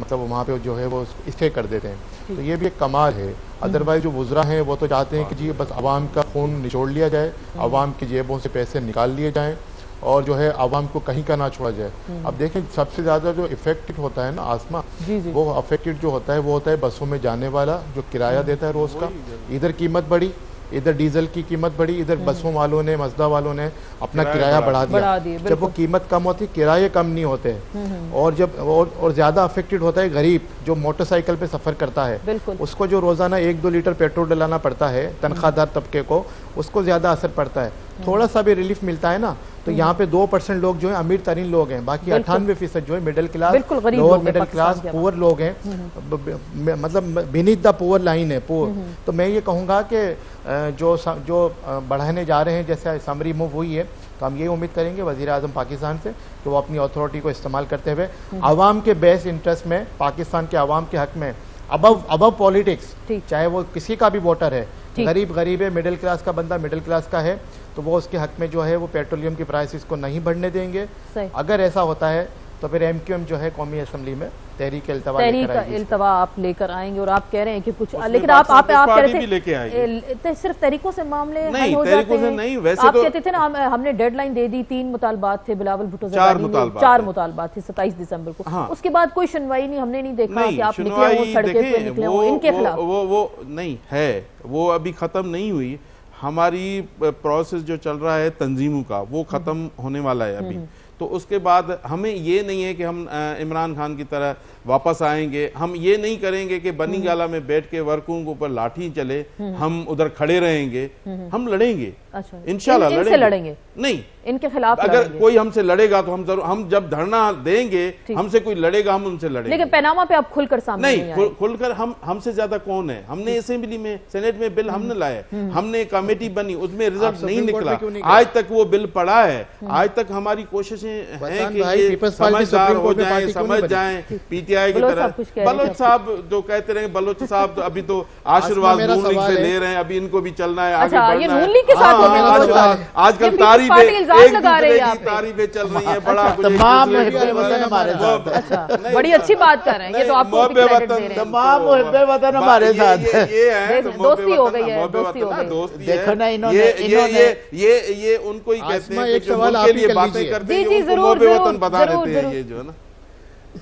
मतलब वहाँ पे जो है वो स्टे कर देते हैं। तो ये भी एक कमाल है। अदरवाइज जो वुज़रा हैं वो तो चाहते हैं कि जी बस आवाम का खून निचोड़ लिया जाए, आवाम की जेबों से पैसे निकाल लिए जाएँ और जो है आवाम को कहीं का ना छोड़ा जाए। अब देखें सबसे ज़्यादा जो इफेक्टेड होता है ना आसमा, वो अफेक्टेड जो होता है वो होता है बसों में जाने वाला जो किराया देता है रोज़ का। इधर कीमत बढ़ी, इधर डीजल की कीमत बढ़ी, इधर बसों वालों ने, मजदा वालों ने अपना किराया बढ़ा दिया। जब वो कीमत कम होती, किराए कम नहीं होते। और जब और ज़्यादा अफेक्टेड होता है गरीब जो मोटरसाइकिल पे सफ़र करता है, उसको जो रोज़ाना 1-2 लीटर पेट्रोल डलाना पड़ता है, तनख्वाहदार तबके को, उसको ज़्यादा असर पड़ता है। थोड़ा सा भी रिलीफ मिलता है ना, तो यहाँ पे 2% लोग जो है अमीर तरीन लोग हैं, बाकी 98% जो है middle class, lower middle class, poor लोग हैं, मतलब बीनीथ द पुअर लाइन है, पुअर। तो मैं ये कहूँगा कि जो बढ़ाने जा रहे हैं, जैसे समरी मूव हुई है, तो हम ये उम्मीद करेंगे वज़ीर आज़म पाकिस्तान से कि वो अपनी अथॉरिटी को इस्तेमाल करते हुए आवाम के बेस्ट इंटरेस्ट में, पाकिस्तान के आवाम के हक में, अबव पॉलिटिक्स, चाहे वो किसी का भी वोटर है, गरीब है, मिडिल क्लास का बंदा मिडिल क्लास का है, तो वो उसके हक में जो है वो पेट्रोलियम की प्राइसेस को नहीं बढ़ने देंगे। अगर ऐसा होता है तो फिर MQM जो है कौमी असेंबली में तहरीक इल्तवा आप लेकर आएंगे। और आप कह रहे हैं कि कुछ, लेकिन आप कह रहे थे सिर्फ तहरीकों से मामले हल हो जाते हैं। नहीं, वैसे आप कहते थे ना हमने डेडलाइन दे दी, 3 मुतालबात थे, बिलावल भुट्टो 4 मुतालबात थे 27 दिसंबर को। हाँ। उसके बाद कोई सुनवाई नहीं, हमने नहीं देखा कि आप निकले हो सड़कों पे, निकले हो इनके खिलाफ। वो नहीं है, वो अभी खत्म नहीं हुई। हमारी प्रोसेस जो चल रहा है तंजीमों का, वो खत्म होने वाला है अभी। तो उसके बाद हमें ये नहीं है कि हम इमरान खान की तरह वापस आएंगे। हम ये नहीं करेंगे कि बनी गाला में बैठ के वर्करों के ऊपर लाठी चले, हम उधर खड़े रहेंगे। हम लड़ेंगे, इंशाल्लाह लड़ेंगे। नहीं, इनके खिलाफ अगर कोई हमसे लड़ेगा तो हम जब धरना देंगे, हमसे कोई लड़ेगा, हम उनसे लड़ेंगे। लेकिन पैनामा पे आप खुलकर सामने नहीं, खुलकर हमसे ज्यादा कौन है? हमने असेंबली में, सेनेट में बिल हमने लाए, हमने कमेटी बनी, उसमें रिजल्ट नहीं निकला, आज तक वो बिल पड़ा है। आज तक हमारी कोशिशें हैं कि समझदार हो जाए, समझ जाए PTI की तरह। बलोच साहब जो कहते रहे, बलोच साहब तो अभी तो आशीर्वाद नून लीग से ले रहे हैं, अभी इनको भी चलना है, आगे बढ़ना है। आजकल तारीफें तारीफें चल रही है, बड़ा तमाम बड़ी अच्छी बात कर रहे हैं। ये तो आपको तमाम मुहब्बे वतन हमारे साथ ये है, दोस्ती हो गई है, दोस्ती हो गई। देखो ना, इन्होंने ये उनको ही कहते हैं कि जो उनके लिए बातें करते हैं, उनको वतन बता देते हैं, ये जो है ना।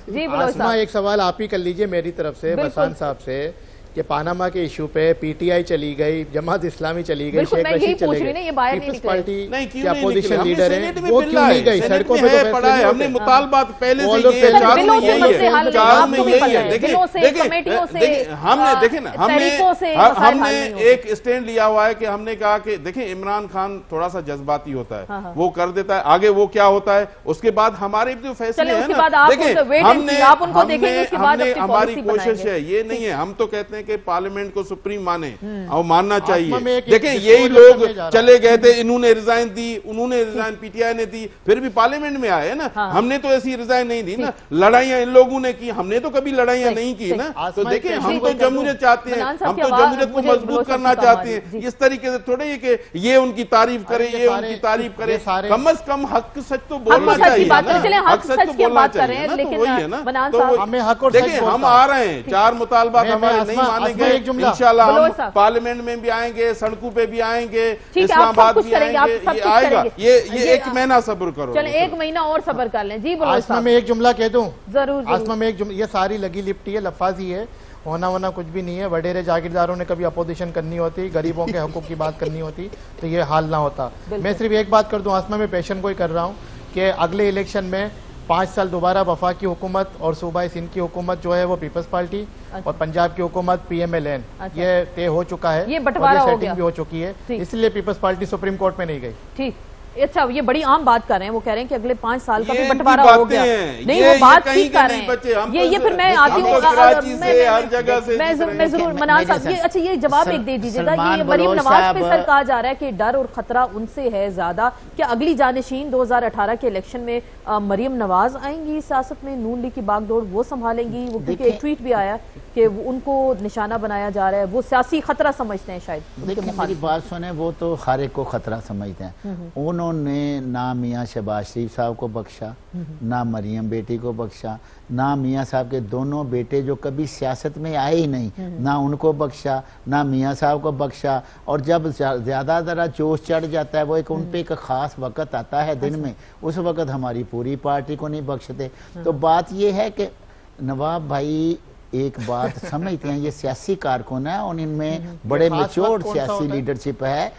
जी आसमा, एक सवाल आप ही कर लीजिए मेरी तरफ से बसान साहब से कि पानामा के इशू पे PTI चली गई, जमात इस्लामी चली गई, शेख रशीद चले गए, पीपल्स पार्टी के अपोजिशन लीडर हैं, वो क्यों नहीं गई? सड़कों पे तो पड़ा है, हमने मुतालबात पहले से ये है, हमने देखे ना, हमने एक स्टैंड लिया हुआ है कि हमने कहा कि देखें इमरान खान थोड़ा सा जज्बाती होता है, वो कर देता है, आगे वो क्या होता है उसके बाद हमारे जो फैसले हैं ना, देखें हमने हमारी कोशिश है, ये नहीं है हम तो कहते हैं कि पार्लियामेंट को सुप्रीम माने और मानना चाहिए। देखें यही लोग चले गए थे, इन्होंने रिजाइन दी, उन्होंने रिजाइन PTI ने दी, फिर भी पार्लियामेंट में आए ना। हमने तो ऐसी रिजाइन नहीं दी ना, लड़ाइयां इन लोगों ने की, हमने तो कभी लड़ाइयां नहीं की ना। तो देखें हम तो जमहूरियत चाहते हैं, हम तो जमहूरियत को मजबूत करना चाहते हैं। इस तरीके से थोड़े कि ये उनकी तारीफ करे, ये उनकी तारीफ करे, कम से कम हक सच तो बोलना चाहिए, हक सच तो बोलना चाहिए ना। तो वही है ना, तो देखें हम आ रहे हैं, 4 मुतालबात हमारे नहीं मानेंगे, इंशाल्लाह हम पार्लियामेंट में भी आएंगे, सड़कों पे भी आएंगे, इस्लामाबाद भी आएंगे, ये आएगा। ये 1 महीना सब्र करो, चलो 1 महीना और सब्र कर लें। जी बोलो। आसमा में एक जुमला कह दूं, जरूर आसमा में एक जुमला, ये सारी लगी लिपटी है, लफाजी है, होना कुछ भी नहीं है। वडेरे जागीरदारों ने कभी अपोजिशन करनी होती, गरीबों के हकों की बात करनी होती तो ये हाल ना होता। मैं सिर्फ एक बात कर दूं आसमा में, पेशन को ही कर रहा हूँ कि अगले इलेक्शन में 5 साल दोबारा वफाकी हुकूमत और सूबाई सिंध की हुकूमत जो है वो पीपल्स पार्टी और पंजाब की हुकूमत PMLN, ये तय हो चुका है, ये बंटवारा हो गया, भी हो चुकी है, इसलिए पीपल्स पार्टी सुप्रीम कोर्ट में नहीं गई। ठीक, अच्छा ये बड़ी आम बात कर रहे हैं, वो कह रहे हैं कि अगले 5 साल का भी बंटवारा हो गया। नहीं वो बात ठीक कर रहे हैं, ये फिर मैं आती हूँ, मैं जरूर मनान साहब, ये अच्छा ये जवाब एक दे दीजिएगा, ये मरीम नवाज पे सर कहा जा रहा है कि डर और खतरा उनसे है ज्यादा, क्या अगली जानशीन 2018 के इलेक्शन में मरीम नवाज आएंगी सियासत में, नून लीग की बागडोर वो संभालेंगी? वो क्योंकि एक ट्वीट भी आया कि उनको निशाना बनाया जा रहा है, वो सियासी खतरा समझते हैं शायद। देखिए मेरी बात सुने, वो तो हर एक को खतरा समझते हैं, उन्होंने इन्होंने ना मियाँ शहबाज शरीफ साहब को बख्शा, ना मरियम बेटी को बख्शा, ना मियाँ साहब के दोनों बेटे जो कभी सियासत में आए ही नहीं, ना उनको बख्शा, ना मियाँ साहब को बख्शा। और जब ज़्यादा ज़रा जोश चढ़ जाता है, वो एक उन पे एक ख़ास वक़्त आता है दिन में, उस वक़्त हमारी पूरी पार्टी को नहीं बख्शते। तो बात ये है कि नवाब भाई एक बात समझते हैं, ये सियासी कारकुन है और इनमें बड़े मैच्योर सियासी लीडरशिप है।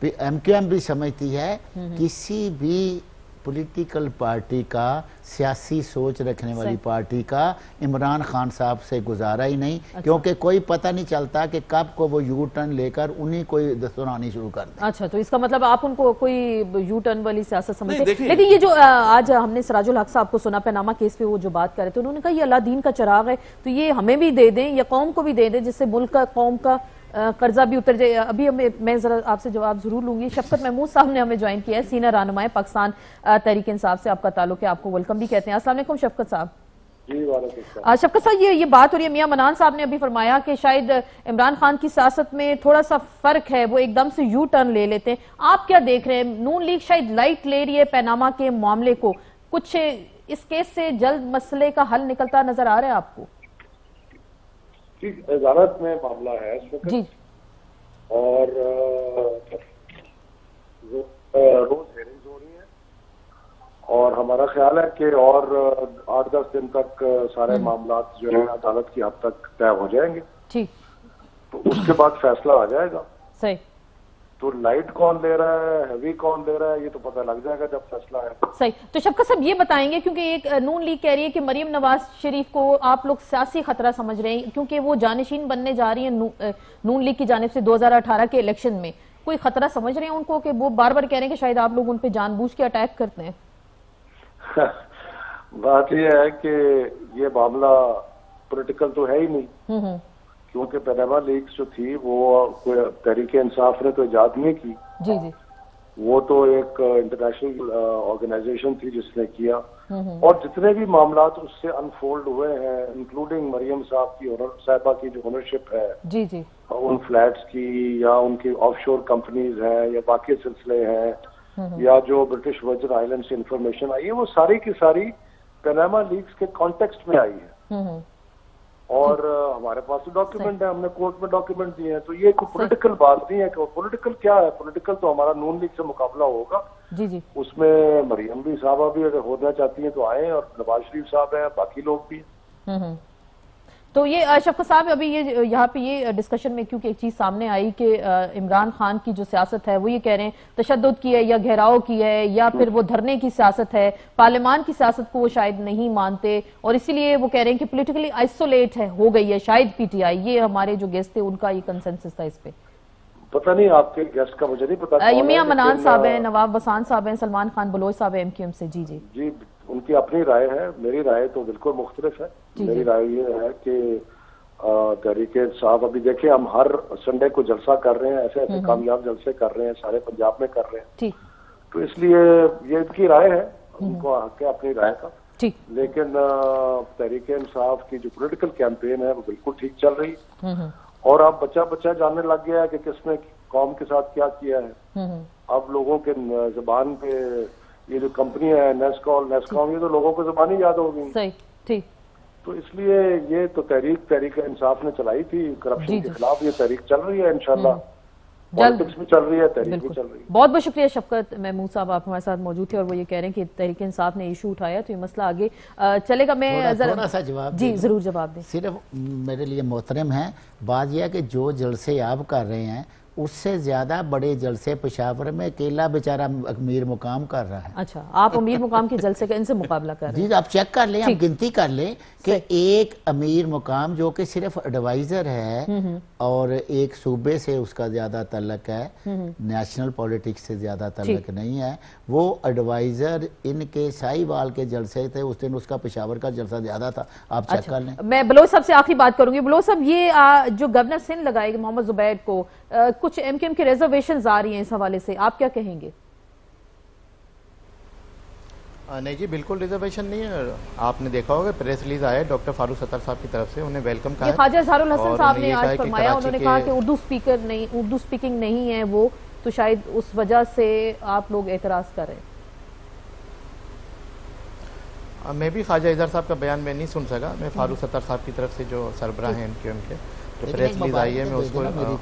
MQM भी समझती है किसी भी पॉलिटिकल पार्टी का, सियासी सोच रखने वाली पार्टी का इमरान खान साहब से गुजारा ही नहीं। अच्छा। क्योंकि कोई पता नहीं चलता कि कब को वो यू टर्न लेकर उन्हीं को सुनानी शुरू कर दे। अच्छा, तो इसका मतलब आप उनको कोई यू टर्न वाली सियासत समझते हैं। लेकिन ये जो आज हमने सिराजुल हक साहब को सुना पनामा केस पे, वो जो बात कर रहे थे, उन्होंने कहा ये अल्लाह दीन का चिराग है, तो ये हमें भी दे दें या कौम को भी दे दें, जिससे मुल्क का, कौम का कर्जा भी उतर जाए। अभी मैं जरा आपसे जवाब जरूर लूंगी। शफकत महमूद साहब ने हमें ज्वाइन किया है, सीनियर रहनुमाए पाकिस्तान तहरीक इंसाफ से आपका ताल्लुक है, आपको वेलकम भी कहते हैं। अस्सलाम वालेकुम शफकत साहब। जी वालेकुम। शफकत साहब, ये बात हो रही है, मियां मनान साहब ने अभी फरमाया कि शायद इमरान खान की सियासत में थोड़ा सा फर्क है, वो एकदम से यू टर्न ले लेते हैं। आप क्या देख रहे हैं? नून लीग शायद लाइट ले रही है पनामा के मामले को, कुछ इस केस से जल्द मसले का हल निकलता नजर आ रहा है आपको? अदालत में मामला है इस वक्त, जी, और रोज हेयरिंग्स हो रही है और हमारा ख्याल है कि और 8-10 दिन तक सारे मामला जो है अदालत की हद तक तय हो जाएंगे। ठीक, तो उसके बाद फैसला आ जाएगा। सही। तो लाइट कौन ले रहा है, हैवी कौन ले रहा है, ये तो पता लग जाएगा जब फैसला है। सही। तो शफकत साहब ये बताएंगे, क्योंकि एक नून लीग कह रही है कि मरियम नवाज शरीफ को आप लोग सियासी खतरा समझ रहे हैं, क्योंकि वो जानशीन बनने जा रही है नून लीग की जानिब से 2018 के इलेक्शन में। कोई खतरा समझ रहे हैं उनको कि वो बार बार कह रहे हैं कि शायद आप लोग उन पे जानबूझ के अटैक करते हैं? बात यह है कि ये मामला पॉलिटिकल तो है ही नहीं, क्योंकि पनामा लीक्स जो थी वो तहरीक इंसाफ ने तो इजाद नहीं की। जी जी। वो तो एक इंटरनेशनल ऑर्गेनाइजेशन थी जिसने किया, और जितने भी मामला उससे अनफोल्ड हुए हैं, इंक्लूडिंग मरियम साहबा की जो ओनरशिप है जी जी उन फ्लैट्स की, या उनकी ऑफशोर कंपनीज हैं, या बाकी सिलसिले हैं, या जो ब्रिटिश वर्जिन आइलैंड से इंफॉर्मेशन आई है, वो सारी की सारी पनामा लीक्स के कॉन्टेक्स्ट में आई है। और हमारे पास तो डॉक्यूमेंट है, हमने कोर्ट में डॉक्यूमेंट दिए हैं। तो ये कोई पॉलिटिकल बात नहीं है कि पॉलिटिकल क्या है, पॉलिटिकल तो हमारा नून लीग से मुकाबला होगा। जी जी। उसमें मरियम भी साहबा भी अगर होना चाहती हैं तो आए, और नवाज शरीफ साहब हैं, बाकी लोग भी हैं। तो ये शफकत साहब, अभी ये यहाँ पे ये डिस्कशन में क्योंकि एक चीज सामने आई कि इमरान खान की जो सियासत है वो ये कह रहे हैं तशद्दुद की है या घेराव की है, या फिर वो धरने की सियासत है, पार्लियामान की सियासत को वो शायद नहीं मानते, और इसीलिए वो कह रहे हैं कि पॉलिटिकली आइसोलेट है हो गई है शायद PTI। ये हमारे जो गेस्ट थे उनका ये कंसेंसस था इस पे। पता नहीं आपके गेस्ट का मुझे नहीं पता। ये मियां मनान साहब हैं, नवाब बसान साहब हैं, सलमान खान बलोच साहब हैं MQM से। जी जी जी, उनकी अपनी राय है, मेरी राय तो बिल्कुल मुख्तलिफ है। मेरी राय ये है कि तहरीक इंसाफ, अभी देखिए हम हर संडे को जलसा कर रहे हैं, ऐसे ऐसे कामयाब जलसे कर रहे हैं, सारे पंजाब में कर रहे हैं। तो इसलिए ये इनकी राय है, उनको हक है अपनी राय का। लेकिन तहरीक इंसाफ की जो पॉलिटिकल कैंपेन है वो बिल्कुल ठीक चल रही, और अब बच्चा बच्चा जानने लग गया है कि किसने कौम के साथ क्या किया है। अब लोगों के जुबान पे ये जो कंपनी है नेस्कॉम, ये तो लोगों को जुबानी याद हो गई। सही, ठीक। तो इसलिए ये तो तहरीक इंसाफ ने चलाई थी करप्शन के खिलाफ, ये तहरीक चल रही है, इंशाल्लाह पॉलिटिक्स भी चल रही है, तहरीक भी चल रही है। बहुत बहुत शुक्रिया शफकत महमूद साहब, आप हमारे साथ मौजूद थे, और वो ये कह रहे हैं कि तहरीक इंसाफ ने इशू उठाया तो ये मसला आगे चलेगा। मैं थोड़ा सा जवाब जी जरूर जवाब दें। सिर्फ मेरे लिए मोहतरम है बात यह कि जो जलसे आप कर रहे हैं उससे ज्यादा बड़े जलसे पेशावर में अकेला बेचारा अमीर मुकाम कर रहा है। अच्छा, आप अमीर मुकाम के जलसे का इनसे मुकाबला कर रहे हैं? जी, आप चेक कर लें, आप गिनती कर लें कि एक अमीर मुकाम जो कि सिर्फ एडवाइजर है और एक सूबे से उसका ज्यादा तल्लक है, नेशनल पॉलिटिक्स से ज्यादा तल्लक नहीं है, वो एडवाइजर इनके साहिवाल के जलसे थे, उस दिन उसका पेशावर का जलसा ज्यादा था। आप चेक कर लें। मैं बलोच साहब से आखिरी बात करूंगी। बलोच साहब, ये जो गवर्नर सिंध लगाएगी मोहम्मद जुबैर को, कुछ MQM के रिजर्वेशंस आ रही हैं इस हवाले से, आप क्या कहेंगे? नहीं जी, बिल्कुल रिजर्वेशन नहीं है। आपने देखा होगा प्रेस रिलीज आया डॉक्टर फारूक सत्तार साहब की तरफ से, उन्हें वेलकम कहा। ख्वाजा इजहारुल हसन साहब ने आज फरमाया, उन्होंने कहा कि उर्दू स्पीकिंग नहीं है वो, तो शायद उस वजह से आप लोग एतराज कर रहे हैं। मैं भी ख्वाजा इजहर साहब का बयान में नहीं सुन सका, मैं फारूक सत्तार साहब की तरफ से जो सरबराह हैं MQM के जो प्रेस रिलीज आई है मैं उसको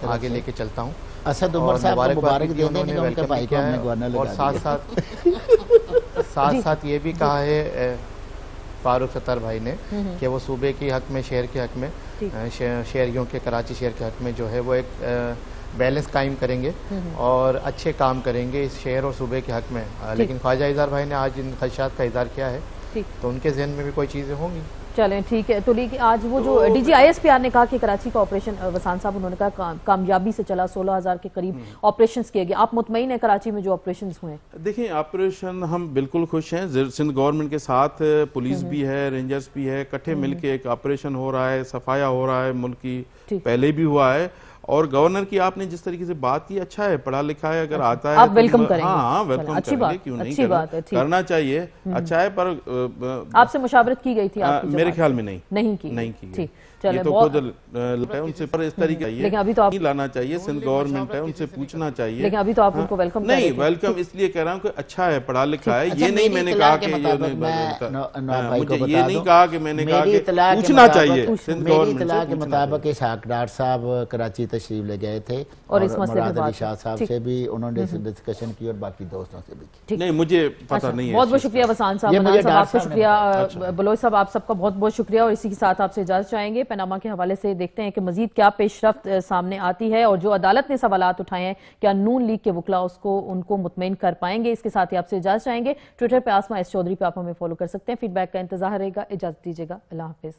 आगे लेके चलता हूँ। असद उमर साहब को मुबारक दे दें कि उनके भाई को हमने गवर्नर लगा दिया। और साथ ये भी कहा है फारूक सत्तार भाई ने कि वो सूबे के हक में, शहर के हक में, शहरियों के, कराची शहर के हक में जो है वो एक बैलेंस कायम करेंगे और अच्छे काम करेंगे इस शहर और सूबे के हक में। लेकिन ख्वाजा इजहर भाई ने आज इन खदशात का इजहार किया है, तो उनके जहन में भी कोई चीज़ें होंगी। चलें ठीक है। तो लेकिन आज वो जो DG ISPR ने कहा कि कराची का ऑपरेशन, वसान साहब उन्होंने कहा कामयाबी से चला, 16,000 के करीब ऑपरेशंस किए गए। आप मुतमईन है कराची में जो ऑपरेशंस हुए? देखिए ऑपरेशन हम बिल्कुल खुश हैं, सिंध गवर्नमेंट के साथ पुलिस भी है, रेंजर्स भी है, इकट्ठे मिलके एक ऑपरेशन हो रहा है, सफाया हो रहा है, मुल्क की पहले भी हुआ है। और गवर्नर की आपने जिस तरीके से बात की, अच्छा है, पढ़ा लिखा है, अगर आता है आप वेलकम करेंगे। हाँ वेलकम करेंगे, क्यों नहीं करना चाहिए, अच्छा है। पर आपसे मुशावरत की गई थी? मेरे ख्याल में नहीं की। ये तो खुद उनसे पर इस तरीके लेकिन अभी तो आप लाना चाहिए, सिंध गवर्नमेंट है, उनसे पूछना चाहिए। लेकिन अभी तो आप उनको वेलकम नहीं, वेलकम इसलिए कह रहा हूँ कि अच्छा है, पढ़ा लिखा है। ये नहीं मैंने कहा कि मुझे ये नहीं कहा कि मैंने कहा कि पूछना चाहिए। मेरी इत्तला के मुताबिक इस हकदार साहब कराची तशरीफ ले गए थे और मुराद अली शाह साहब से भी उन्होंने डिस्कशन की और बाकी दोस्तों से भी। नहीं, मुझे पता नहीं है। बहुत बहुत शुक्रिया वसान साहब, आपका शुक्रिया, बलोच साहब आप सबका बहुत बहुत शुक्रिया। और इसी के साथ आपसे इजाजत चाहेंगे। पनामा के हवाले से देखते हैं कि मजीद क्या पेशरफ्त सामने आती है और जो अदालत ने सवालात उठाए हैं क्या नून लीग के वकला उनको मुतमईन कर पाएंगे। इसके साथ ही आपसे इजाजत चाहेंगे। ट्विटर पे आसमा एस चौधरी पे आप हमें फॉलो कर सकते हैं। फीडबैक का इंतजार रहेगा। इजाजत दीजिएगा। अल्लाह हाफिज।